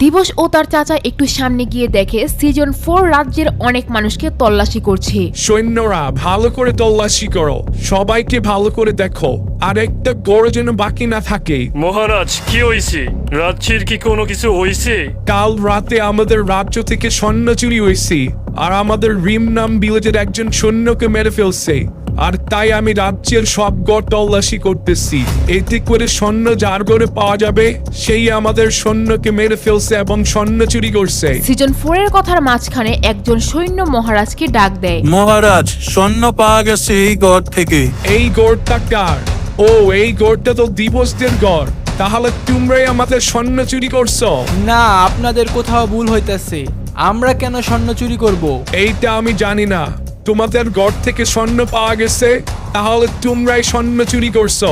দিবস ও তার চাচা একটু সামনে গিয়ে দেখে সিজন 4 রাজ্যের অনেক মানুষকে তল্লাশি করছে। সৈন্যরা ভালো করে তল্লাশি করো, সবাইকে ভালো করে দেখো, আর একটা গড় যেন বাকি না থাকে। মহারাজ, কি হয়েছে? রাজ্যের কি কোনো কিছু হয়েছে? কাল রাতে আমাদের রাজ্য থেকে সৈন্য চুরি হয়েছে, আর আমাদের রিম নাম বিলেজের একজন সৈন্যকে মেরে ফেলছে। আর তাই আমি রাজ্যের সব গড় তল্লাশি করতেছি। এতে করে সৈন্য যার গড়ে পাওয়া যাবে সেই আমাদের সৈন্যকে মেরে ফেলছে এবং সৈন্য চুরি করছে। সিজন 4 এর কথার মাঝখানে একজন সৈন্য মহারাজকে ডাক দেয়। মহারাজ, সৈন্য পাওয়া গেছে এই গড় থেকে। এই গড়টা কার? ও, এই গড়টা তো দিবসদের গড়। তাহলে তোমরাই আমাদের সৈন্য চুরি করছো? না, আপনাদের কোথাও ভুল হইতেছে। আমরা কেন স্বর্ণ চুরি করব? এইটা আমি জানি না। তোমাদের গড় থেকে স্বর্ণ পাওয়া গেছে, তাহলে তোমরাই স্বর্ণ চুরি করছো।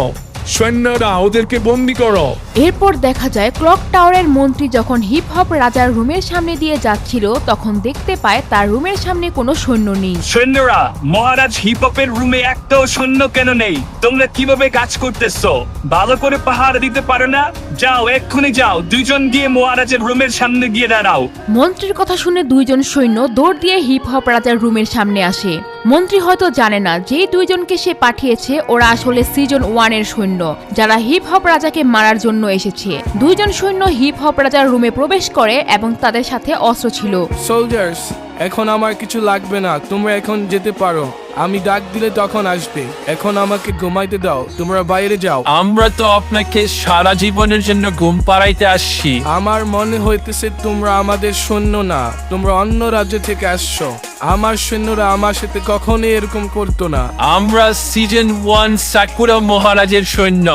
সৈন্যরা ওদেরকে বন্দি করো। এরপর দেখা যায় ক্লক টাওয়ারের মন্ত্রী যখন হিপ হপ রাজার রুমের সামনে দিয়ে যাচ্ছিল তখন দেখতে পায় তার রুমের সামনে কোনো সৈন্য নেই। সৈন্যরা, মহারাজ হিপহপের রুমে একটাও সৈন্য কেন নেই? তোমরা কিভাবে কাজ করতেছো? ভালো করে পাহারা দিতে পারো না? যাও, এক্ষুনি যাও, দুইজন গিয়ে মহারাজের রুমের সামনে গিয়ে দাঁড়াও। মন্ত্রীর কথা শুনে দুইজন সৈন্য দৌড় দিয়ে হিপ হপ রাজার রুমের সামনে আসে। মন্ত্রী হয়তো জানে না যে দুইজনকে সে পাঠিয়েছে ওরা আসলে সিজন 1 এর সৈন্য, যারা হিপ হপ রাজাকে মারার জন্য এসেছে। দুইজন সৈন্য হিপ হপ রাজার রুমে প্রবেশ করে এবং তাদের সাথে অস্ত্র ছিল। সোলজার্স, এখন আমার কিছু লাগবে না, তোমরা এখন যেতে পারো। আমি ডাক দিলে তখন আসবে। এখন আমাকে ঘুমাইতে দাও, তোমরা বাইরে যাও। আমরা তো আপনাকে সারা জীবনের জন্য ঘুম পাড়াইতে আসছি। আমার মনে হইতেছে তোমরা আমাদের সৈন্য না, তোমরা অন্য রাজ্য থেকে আসছো। আমার সৈন্যরা আমার সাথে কখনোই এরকম করতো না। আমরা সিজন 1 সাকুরা মহারাজের সৈন্য।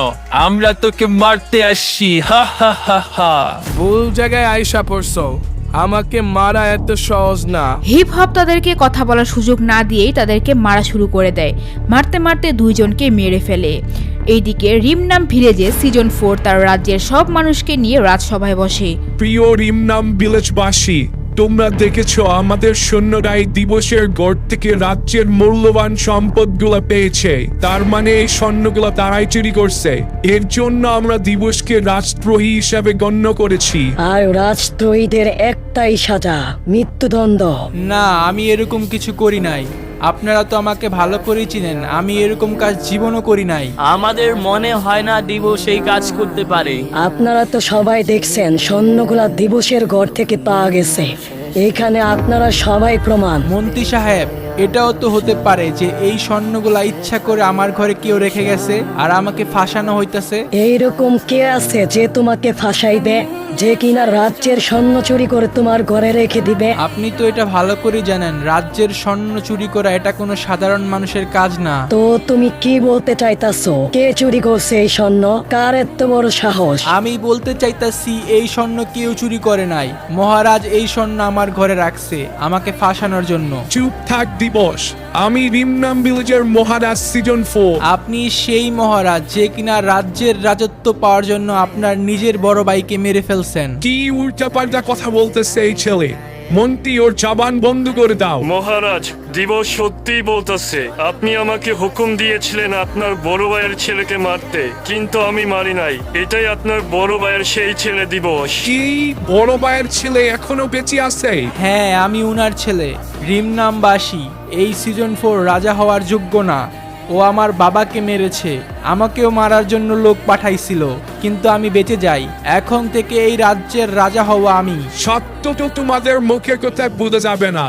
আমরা তোকে মারতে আসছি। হা হা হা হা। ভুল জায়গায় আইসা পড়ছো। আমাকে মারা এত সহজ না। হিপ হপ তাদেরকে কথা বলার সুযোগ না দিয়েই তাদেরকে মারা শুরু করে দেয়। মারতে মারতে দুইজনকে মেরে ফেলে। এইদিকে রিম নাম ভিলেজে সিজন 4 তার রাজ্যের সব মানুষকে নিয়ে রাজসভায় বসে। প্রিয় রিম নাম বিলেজবাসী, তোমরা দেখেছো আমাদের সৈন্যরাই দিবসের গড় থেকে রাজ্যের মূল্যবান সম্পদগুলো পেয়েছে। তার মানে এই স্বর্ণগুলো তারাই চুরি করছে। এর জন্য আমরা দিবসকে রাজদ্রোহী হিসাবে গণ্য করেছি। আর রাজদ্রোহীদের একটাই সাজা, মৃত্যুদণ্ড। না, আমি এরকম কিছু করি নাই। আপনারা তো আমাকে ভালো করে চিনেন, আমি এরকম কাজ জীবনও করি নাই। আমাদের মনে হয় না দিবস এই কাজ করতে পারে। আপনারা তো সবাই দেখছেন স্বর্ণগুলা দিবসের গড় থেকে পাওয়া গেছে। এখানে আপনারা সবাই প্রমাণ। মন্ত্রী সাহেব, এটাও তো হতে পারে যে এই স্বর্ণগুলা ইচ্ছা করে আমার ঘরে কেউ রেখে গেছে আর আমাকে ফাঁসানো হইতাছে। এইরকম কে আছে যে তোমাকে ফাঁসাইবে, যে কিনা রাজ্যের স্বর্ণ চুরি করে তোমার ঘরে রেখে দিবে? আপনি তো এটা ভালো করে জানেন, রাজ্যের স্বর্ণ চুরি করা এটা কোনো সাধারণ মানুষের কাজ না। তো তুমি কি বলতে চাইতাছো? কে চুরি করছে এই স্বর্ণ? কার এত বড় সাহস? আমি বলতে চাইতাছি এই স্বর্ণ কেউ চুরি করে নাই। মহারাজ এই স্বর্ণ আমার ঘরে রাখছে আমাকে ফাঁসানোর জন্য। চুপ থাক দিবস, আমি রিম নাম ভিলেজের মহারাজ সিজন 4। আপনি সেই মহারাজ যে কিনা রাজ্যের রাজত্ব পাওয়ার জন্য আপনার নিজের বড় ভাইকে মেরে ফেলছেন। কি উল্টাপাল্টা কথা বলতেছে এই ছেলে? মন্ত্রী, ওর জবান বন্ধ করে দাও। মহারাজ, দিবস সত্যিই বলতেছে। আপনি আমাকে হুকুম দিয়েছিলেন আপনার বড় ভাইয়ের ছেলেকে মারতে, কিন্তু আমি মারি নাই। এটাই আপনার বড় ভাইয়ের সেই ছেলে দিবস। কি, বড় ভাইয়ের ছেলে এখনো বেঁচে আছে? হ্যাঁ, আমি উনার ছেলে রিম নামবাসী। এই সিজন 4 রাজা হওয়ার যোগ্য না। ও আমার বাবাকে মেরেছে, আমাকেও মারার জন্য লোক পাঠাইছিল, কিন্তু আমি বেঁচে যাই। এখন থেকে এই রাজ্যের রাজা হওয়া আমি। সত্য তো তোমাদের মুখের কথায় বোঝা যাবে না।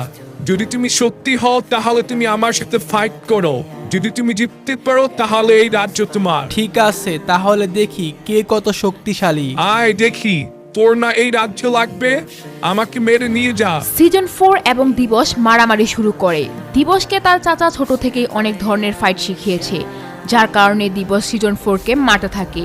যদি তুমি সত্যি হও তাহলে তুমি আমার সাথে ফাইট করো। যদি তুমি জিততে পারো তাহলে এই রাজ্য তোমার। ঠিক আছে, তাহলে দেখি কে কত শক্তিশালী। আয় দেখি, তোর না এই রাজ্য লাগবে? আমাকে মেরে নিয়ে যা। সিজন 4 এবং দিবস মারামারি শুরু করে। দিবসকে তার চাচা ছোট থেকেই অনেক ধরনের ফাইট শিখিয়েছে, যার কারণে দিবস সিজন 4 কে মারতে থাকে।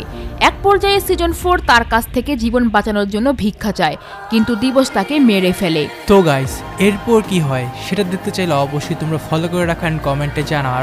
এক পর্যায়ে সিজন 4 তার কাছ থেকে জীবন বাঁচানোর জন্য ভিক্ষা চায়, কিন্তু দিবস তাকে মেরে ফেলে। তো গাইস, এরপর কি হয় সেটা দেখতে চাইলে অবশ্যই তোমরা ফলো করে রাখা এন্ড কমেন্টে জানাও।